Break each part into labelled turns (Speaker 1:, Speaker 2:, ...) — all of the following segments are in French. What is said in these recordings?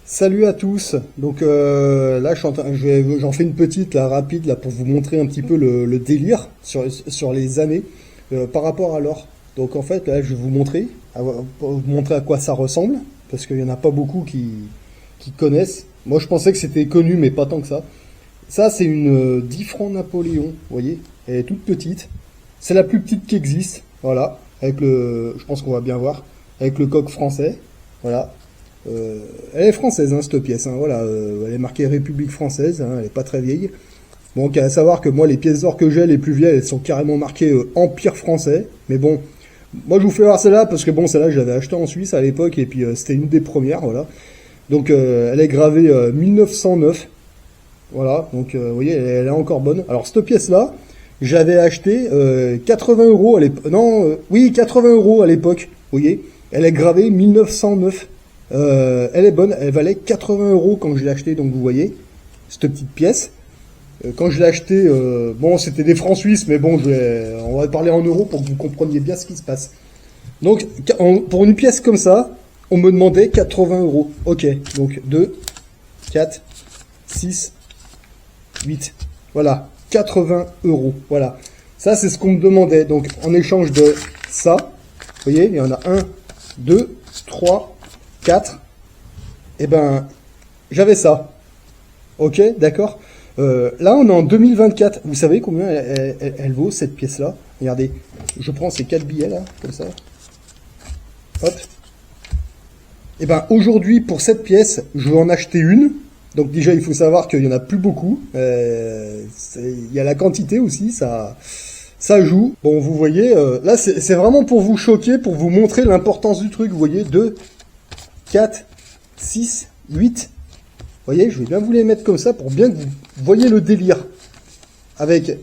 Speaker 1: Salut à tous. Donc là, j'en fais une petite, là, rapide, là, pour vous montrer un petit peu le délire sur les années par rapport à l'or. Donc en fait, là, je vais vous montrer, pour vous montrer à quoi ça ressemble, parce qu'il y en a pas beaucoup qui connaissent. Moi, je pensais que c'était connu, mais pas tant que ça. Ça, c'est une 10 francs Napoléon, vous voyez, elle est toute petite. C'est la plus petite qui existe, voilà, je pense qu'on va bien voir, avec le coq français, voilà. Elle est française, hein, cette pièce, hein, voilà, elle est marquée République française, hein, elle est pas très vieille. Donc à savoir que moi, les pièces d'or que j'ai, les plus vieilles, elles sont carrément marquées Empire français. Mais bon, moi je vous fais voir celle-là, parce que bon, celle-là, je l'avais achetée en Suisse à l'époque, et puis c'était une des premières, voilà. Donc elle est gravée 1909. Voilà, donc vous voyez, elle est encore bonne. Alors cette pièce-là, j'avais acheté 80 euros à l'époque. Non, oui, 80 euros à l'époque. Vous voyez, elle est gravée 1909. Elle est bonne, elle valait 80 euros quand je l'ai acheté. Donc vous voyez, cette petite pièce. Quand je l'ai acheté, bon, c'était des francs suisses, mais bon, on va parler en euros pour que vous compreniez bien ce qui se passe. Donc, pour une pièce comme ça, on me demandait 80 euros. Ok, donc 2, 4, 6, 8. Voilà, 80 euros. Voilà. Ça, c'est ce qu'on me demandait. Donc, en échange de ça, vous voyez, il y en a 1, 2, 3, 4. Et ben, j'avais ça. Ok, d'accord. Là, on est en 2024. Vous savez combien elle vaut, cette pièce-là? Regardez, je prends ces 4 billets, là, comme ça. Hop. Et ben, aujourd'hui, pour cette pièce, je vais en acheter une. Donc déjà, il faut savoir qu'il y en a plus beaucoup. Il y a la quantité aussi, ça joue. Bon, vous voyez, là, c'est vraiment pour vous choquer, pour vous montrer l'importance du truc. Vous voyez, 2, 4, 6, 8. Vous voyez, je vais bien vous les mettre comme ça pour bien que vous voyez le délire. Avec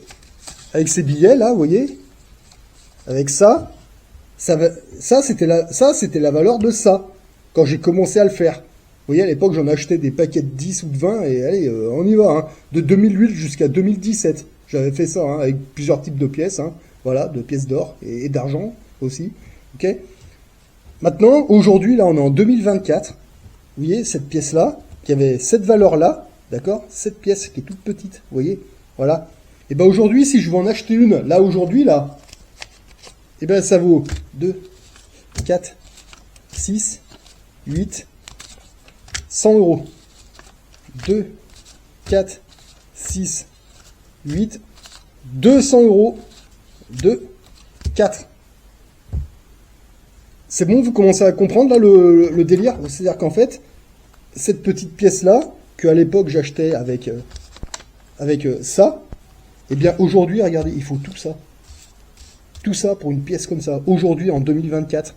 Speaker 1: ces billets là, vous voyez, avec ça c'était la valeur de ça, quand j'ai commencé à le faire. Vous voyez, à l'époque, j'en achetais des paquets de 10 ou de 20, et allez, on y va, hein. De 2008 jusqu'à 2017. J'avais fait ça, hein, avec plusieurs types de pièces, hein. Voilà, de pièces d'or et d'argent aussi. Ok. Maintenant, aujourd'hui, là, on est en 2024. Vous voyez, cette pièce-là, qui avait cette valeur-là, d'accord? Cette pièce qui est toute petite, vous voyez? Voilà. Et ben aujourd'hui, si je veux en acheter une, là, aujourd'hui, là, et ben ça vaut 2, 4, 6, 8, 100 euros. 2, 4, 6, 8, 200 euros. 2, 4. C'est bon, vous commencez à comprendre là le délire? C'est-à-dire qu'en fait, cette petite pièce-là, qu'à l'époque j'achetais avec ça, eh bien aujourd'hui, regardez, il faut tout ça. Tout ça pour une pièce comme ça. Aujourd'hui, en 2024.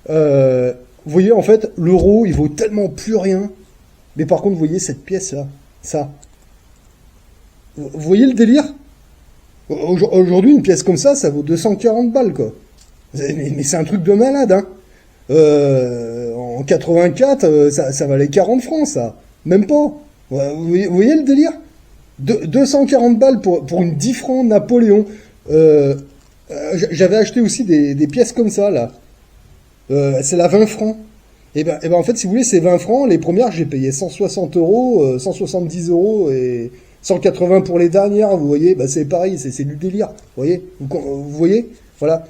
Speaker 1: Vous voyez, en fait, l'euro, il vaut tellement plus rien. Mais par contre, vous voyez cette pièce-là, ça. Vous voyez le délire? Aujourd'hui, une pièce comme ça vaut 240 balles, quoi. Mais c'est un truc de malade, hein. En 84, ça valait 40 francs, ça. Même pas. Vous voyez le délire? 240 balles pour une 10 francs Napoléon. J'avais acheté aussi des pièces comme ça, là. C'est la 20 francs. Et ben, en fait, si vous voulez, ces 20 francs, les premières, j'ai payé 160 euros, 170 euros et 180 pour les dernières. Vous voyez, bah, c'est pareil, c'est du délire. Vous voyez, voilà.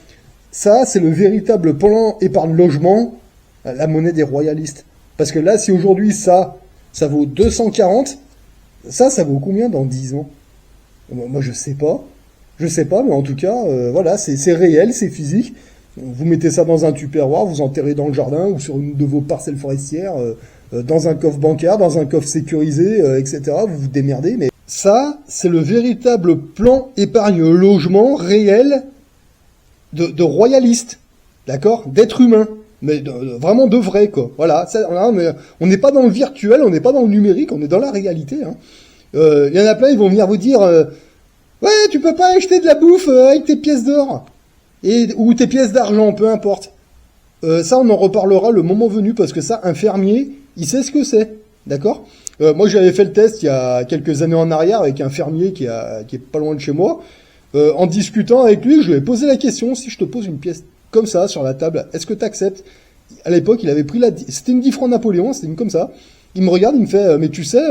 Speaker 1: Ça, c'est le véritable plan épargne logement, la monnaie des royalistes. Parce que là, si aujourd'hui, ça vaut 240, ça vaut combien dans 10 ans? Moi, je sais pas. Je sais pas, mais en tout cas, voilà, c'est réel, c'est physique. Vous mettez ça dans un tupperware, vous enterrez dans le jardin ou sur une de vos parcelles forestières, dans un coffre bancaire, dans un coffre sécurisé, etc. Vous vous démerdez, mais ça, c'est le véritable plan épargne logement réel de royalistes, d'accord, d'êtres humains, mais vraiment de vrai, quoi. Voilà, mais on n'est pas dans le virtuel, on n'est pas dans le numérique, on est dans la réalité. Hein. Y en a plein, ils vont venir vous dire, ouais, tu peux pas acheter de la bouffe avec tes pièces d'or ou tes pièces d'argent, peu importe. Ça, on en reparlera le moment venu, parce que ça, un fermier, il sait ce que c'est, d'accord. Moi, j'avais fait le test il y a quelques années en arrière avec un fermier qui est pas loin de chez moi. En discutant avec lui, je lui ai posé la question, si je te pose une pièce comme ça sur la table, est-ce que tu acceptes? À l'époque, il avait pris c'était une 10 francs Napoléon, c'était une comme ça. Il me regarde, il me fait, mais tu sais,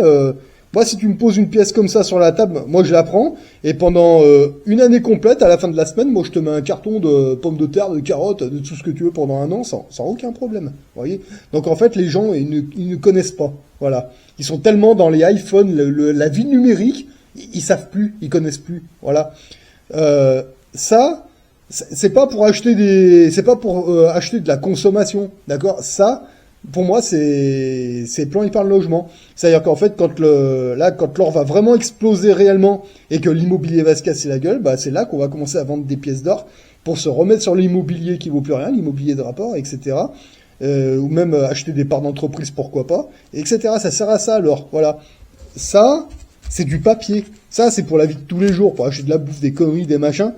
Speaker 1: moi, si tu me poses une pièce comme ça sur la table, moi, je la prends, et pendant une année complète, à la fin de la semaine, moi, je te mets un carton de pommes de terre, de carottes, de tout ce que tu veux pendant un an, sans aucun problème. Vous voyez? Donc, en fait, les gens, ils ne connaissent pas. Voilà. Ils sont tellement dans les iPhones, la vie numérique, ils savent plus, ils connaissent plus. Voilà. Ça, c'est pas pour acheter c'est pas pour acheter de la consommation, d'accord? Ça, pour moi, c'est plan épargne logement. C'est-à-dire qu'en fait, quand l'or va vraiment exploser réellement et que l'immobilier va se casser la gueule, bah, c'est là qu'on va commencer à vendre des pièces d'or pour se remettre sur l'immobilier qui vaut plus rien, l'immobilier de rapport, etc. Ou même acheter des parts d'entreprise, pourquoi pas, etc. Ça sert à ça, l'or. Voilà. Ça, c'est du papier. Ça, c'est pour la vie de tous les jours, pour acheter de la bouffe, des conneries, des machins.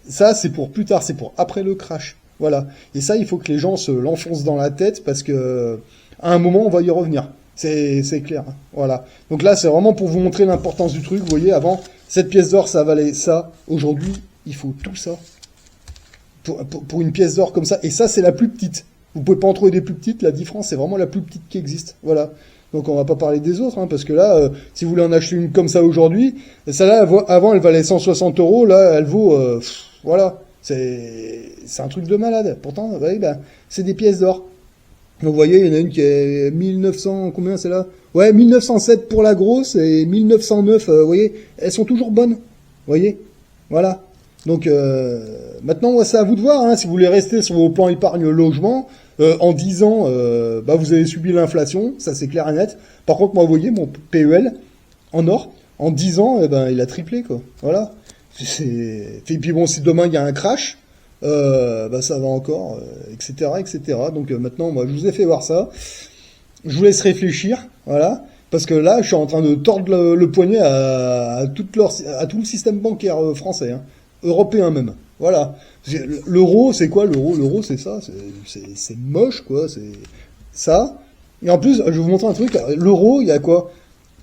Speaker 1: Ça, c'est pour plus tard, c'est pour après le crash. Voilà. Et ça, il faut que les gens se l'enfoncent dans la tête parce que à un moment, on va y revenir. C'est clair. Hein. Voilà. Donc là, c'est vraiment pour vous montrer l'importance du truc. Vous voyez, avant, cette pièce d'or, ça valait ça. Aujourd'hui, il faut tout ça. Pour une pièce d'or comme ça. Et ça, c'est la plus petite. Vous pouvez pas en trouver des plus petites. La 10 francs, c'est vraiment la plus petite qui existe. Voilà. Donc on va pas parler des autres, hein, parce que là, si vous voulez en acheter une comme ça aujourd'hui, celle-là, avant, elle valait 160 euros. Là, elle vaut... voilà. C'est un truc de malade. Pourtant, ouais, ben, c'est des pièces d'or. Donc, vous voyez, il y en a une qui est 1900, combien c'est là? Ouais, 1907 pour la grosse et 1909, vous voyez, elles sont toujours bonnes. Vous voyez? Voilà. Donc, maintenant, c'est à vous de voir, hein, si vous voulez rester sur vos plans épargne logement, en 10 ans, bah, vous avez subi l'inflation, ça c'est clair et net. Par contre, moi, vous voyez, mon PEL, en or, en 10 ans, eh ben, il a triplé, quoi. Voilà. Et puis bon, si demain il y a un crash, bah ça va encore, etc., etc. Donc maintenant, moi, je vous ai fait voir ça. Je vous laisse réfléchir, voilà, parce que là, je suis en train de tordre le poignet à tout le système bancaire français, hein, européen même. Voilà. L'euro, c'est quoi l'euro? L'euro, c'est ça, c'est moche, quoi. C'est ça. Et en plus, je vais vous montrer un truc. L'euro, il y a quoi?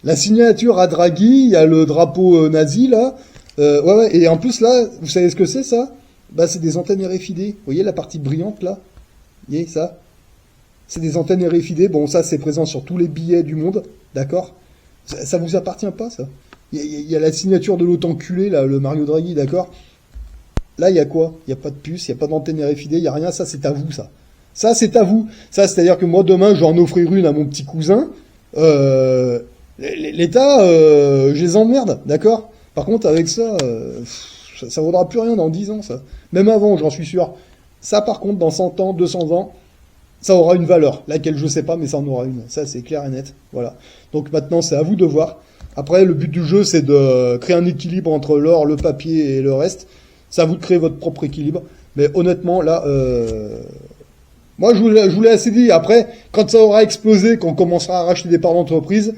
Speaker 1: La signature à Draghi, il y a le drapeau nazi là. Ouais, ouais, et en plus là, vous savez ce que c'est ça? Bah c'est des antennes RFID. Vous voyez la partie brillante là? Vous voyez ça? C'est des antennes RFID. Bon, ça c'est présent sur tous les billets du monde, d'accord? Ça vous appartient pas ça? Il y a la signature de l'autre enculé là, le Mario Draghi, d'accord? Là il y a quoi? Il y a pas de puce, il y a pas d'antenne RFID, il y a rien. Ça c'est à vous ça. Ça c'est à vous. Ça c'est-à-dire que moi demain je vais en offrir une à mon petit cousin. L'État, je les emmerde, d'accord? Par contre, avec ça, ça vaudra plus rien dans 10 ans, ça. Même avant, j'en suis sûr. Ça, par contre, dans 100 ans, 200 ans, ça aura une valeur. Laquelle, je sais pas, mais ça en aura une. Ça, c'est clair et net. Voilà. Donc maintenant, c'est à vous de voir. Après, le but du jeu, c'est de créer un équilibre entre l'or, le papier et le reste. C'est à vous de créer votre propre équilibre. Mais honnêtement, là, moi, je vous l'ai assez dit. Après, quand ça aura explosé, qu'on commencera à racheter des parts d'entreprise,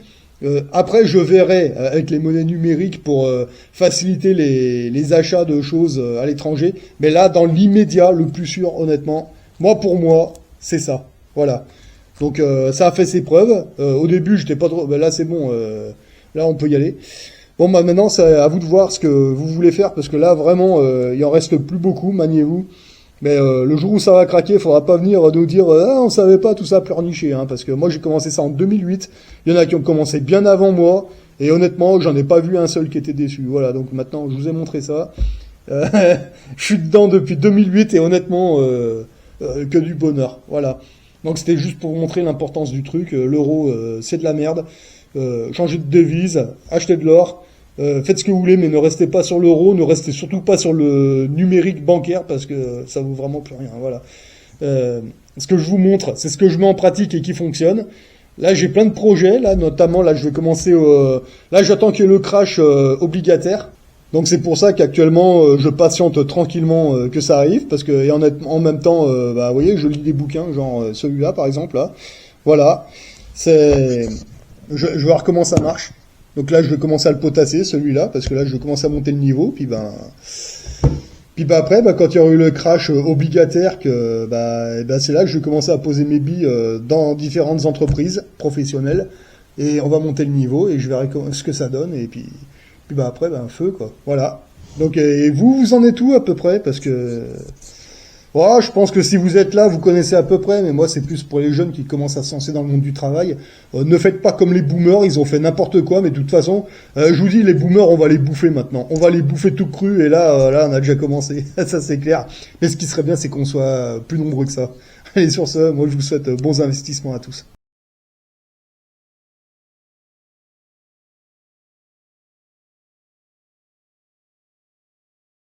Speaker 1: après, je verrai avec les monnaies numériques pour faciliter les achats de choses à l'étranger. Mais là, dans l'immédiat, le plus sûr, honnêtement, pour moi, c'est ça. Voilà. Donc, ça a fait ses preuves. Au début, j'étais pas trop... Ben là, c'est bon. Là, on peut y aller. Bon, bah maintenant, c'est à vous de voir ce que vous voulez faire, parce que là, vraiment, il en reste plus beaucoup. Maniez-vous. Mais le jour où ça va craquer, il faudra pas venir nous dire ah, on savait pas tout ça pleurnicher, hein, parce que moi j'ai commencé ça en 2008. Il y en a qui ont commencé bien avant moi, et honnêtement, j'en ai pas vu un seul qui était déçu. Voilà, donc maintenant je vous ai montré ça. Je suis dedans depuis 2008 et honnêtement que du bonheur. Voilà. Donc c'était juste pour vous montrer l'importance du truc. L'euro, c'est de la merde. Changez de devise, achetez de l'or. Faites ce que vous voulez, mais ne restez pas sur l'euro, ne restez surtout pas sur le numérique bancaire, parce que ça vaut vraiment plus rien. Voilà. Ce que je vous montre, c'est ce que je mets en pratique et qui fonctionne. Là, j'ai plein de projets, là, notamment, là, je vais commencer, là, j'attends qu'il y ait le crash obligataire. Donc c'est pour ça qu'actuellement, je patiente tranquillement que ça arrive, parce que, et en même temps, bah, vous voyez, je lis des bouquins, genre celui-là, par exemple, là. Voilà. Je vais voir comment ça marche. Donc là, je vais commencer à le potasser, celui-là, parce que là, je vais commencer à monter le niveau, puis après, quand il y aura eu le crash obligataire, c'est là que je vais commencer à poser mes billes dans différentes entreprises professionnelles, et on va monter le niveau, et je verrai ce que ça donne, et puis après, feu, quoi. Voilà. Donc, et vous en êtes où à peu près, parce que Ouais, je pense que si vous êtes là, vous connaissez à peu près, mais moi c'est plus pour les jeunes qui commencent à se lancer dans le monde du travail. Ne faites pas comme les boomers, ils ont fait n'importe quoi, mais de toute façon, je vous dis, les boomers, on va les bouffer maintenant. On va les bouffer tout cru, et là, on a déjà commencé, ça c'est clair. Mais ce qui serait bien, c'est qu'on soit plus nombreux que ça. Allez, sur ce, moi je vous souhaite bons investissements à tous.